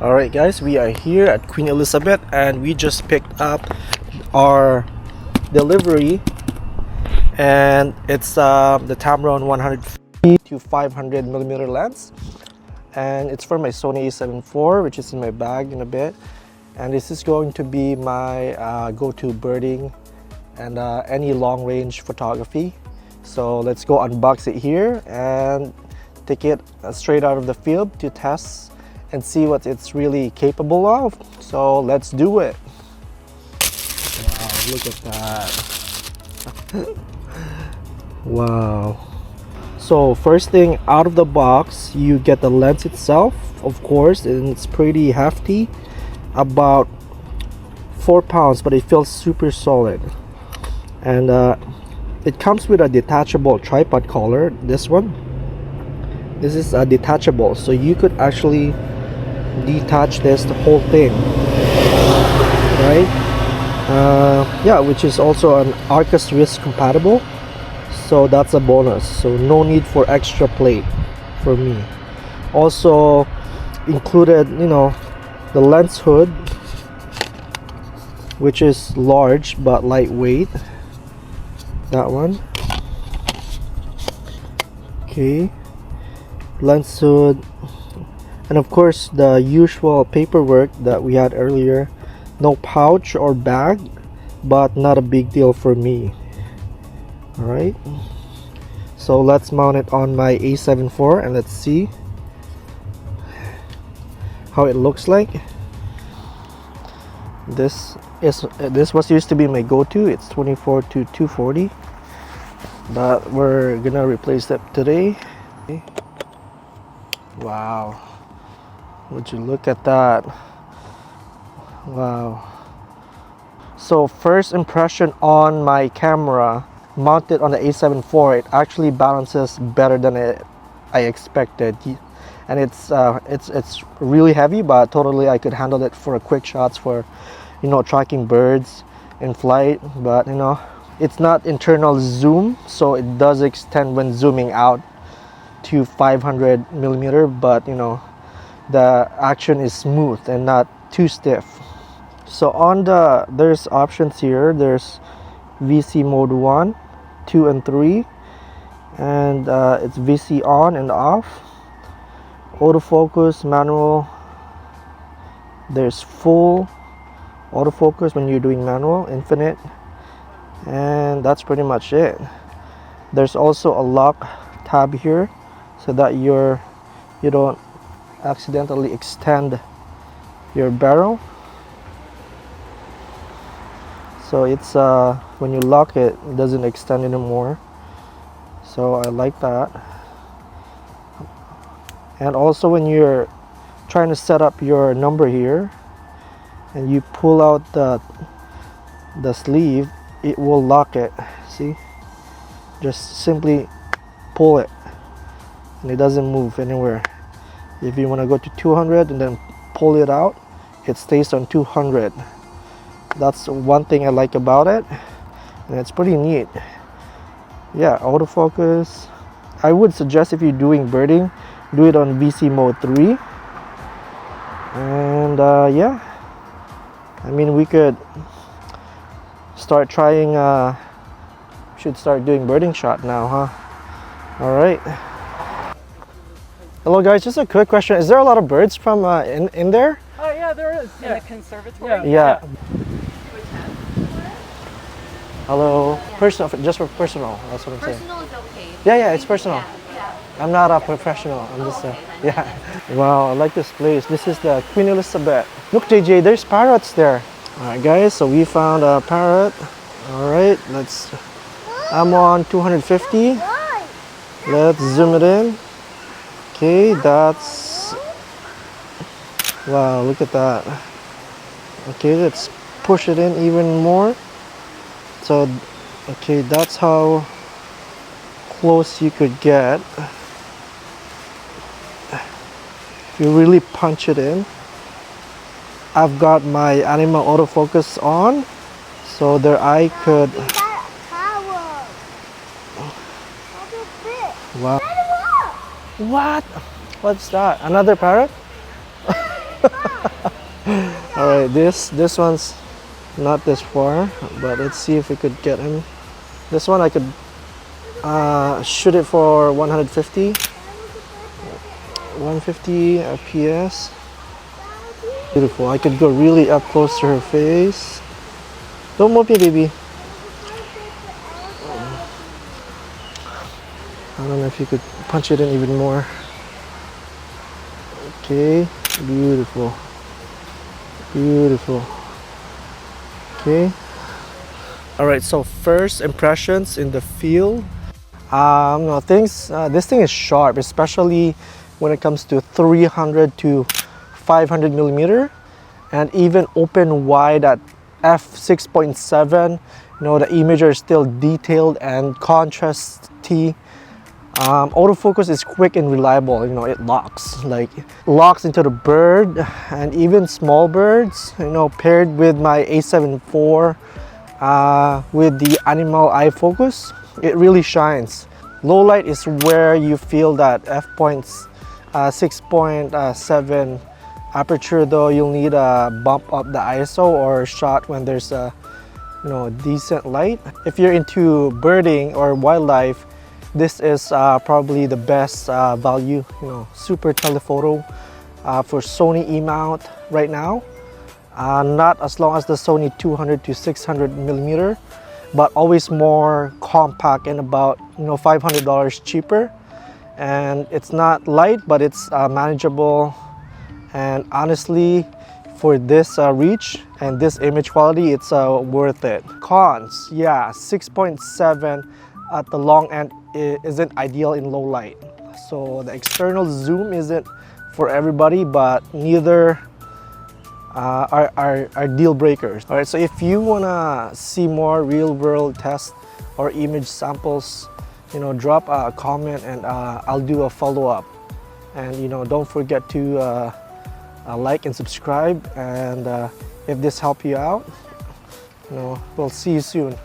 Alright guys, we are here at Queen Elizabeth and we just picked up our delivery, and it's the Tamron 150-500mm lens, and it's for my Sony A7IV, which is in my bag in a bit. And this is going to be my go-to birding and any long-range photography. So let's go unbox it here and take it straight out of the field to test and see what it's really capable of. So let's do it. Wow, look at that. Wow. So first thing out of the box, you get the lens itself, of course, and it's pretty hefty, about 4 pounds, but it feels super solid. And it comes with a detachable tripod collar. This is detachable, so you could actually detach the whole thing, right? Yeah, which is also an Arcus wrist compatible, so that's a bonus. So no need for extra plate for me. Also included, the lens hood, which is large but lightweight. That one. Okay, lens hood. And of course the usual paperwork that we had earlier. No pouch or bag, but not a big deal for me. Alright, so let's mount it on my A7IV and let's see how it looks like. This was used to be my go-to. It's 24-240, but we're gonna replace that today. Wow, would you look at that? Wow. So first impression on my camera mounted on the A7IV, it actually balances better than I expected. And it's really heavy, but totally I could handle it for quick shots for tracking birds in flight. But it's not internal zoom, so it does extend when zooming out to 500mm, but the action is smooth and not too stiff. So there's options here. There's VC mode 1, 2 and 3, and it's VC on and off, autofocus, manual. There's full autofocus when you're doing manual, infinite, and that's pretty much it. There's also a lock tab here so that you don't accidentally extend your barrel. So it's when you lock it, it doesn't extend anymore, so I like that. And also when you're trying to set up your number here and you pull out the sleeve, it will lock it. See, just simply pull it and it doesn't move anywhere. If you want to go to 200 and then pull it out, it stays on 200. That's one thing I like about it, and it's pretty neat. Yeah, autofocus. I would suggest if you're doing birding, do it on VC mode 3. And yeah, I mean, we could start trying, should start doing birding shot now, huh? All right. Hello guys, just a quick question. Is there a lot of birds from in there? Oh yeah, there is. In the conservatory? Yeah. Hello. Yeah. Personal, just for personal. That's what I'm saying. Personal is okay. Yeah, it's personal. Yeah. I'm not a professional. I'm just okay, yeah. Wow, I like this place. This is the Queen Elizabeth. Look, JJ, there's parrots there. All right, guys. So we found a parrot. All right, I'm on 250. Let's zoom it in. Okay, that's. Wow, look at that. Okay, let's push it in even more. So, okay, that's how close you could get. If you really punch it in. I've got my animal autofocus on, so their eye could. Wow. What? What's that? Another parrot? All right, this one's not this far, but let's see if we could get him. This one I could shoot it for 150 fps. Beautiful. I could go really up close to her face. Don't move me, baby. I don't know if you could punch it in even more. Okay, beautiful. Beautiful. Okay. All right, so first impressions in the field. No, this thing is sharp, especially when it comes to 300 to 500 millimeter, and even open wide at f6.7. You know, the imager is still detailed and contrasty. Autofocus is quick and reliable. You know, it locks into the bird and even small birds. You know, paired with my A7IV with the animal eye focus, it really shines. Low light is where you feel that f6.7 aperture, though you'll need a bump up the ISO or shot when there's a decent light. If you're into birding or wildlife, this is probably the best value, super telephoto for Sony E-Mount right now. Not as long as the Sony 200 to 600 millimeter, but always more compact and about $500 cheaper. And it's not light, but it's manageable. And honestly, for this reach and this image quality, it's worth it. Cons, yeah, 6.7 at the long end isn't ideal in low light. So the external zoom isn't for everybody, but neither are deal breakers. All right, so if you wanna see more real world tests or image samples, drop a comment and I'll do a follow-up. And don't forget to like and subscribe. And if this helped you out, we'll see you soon.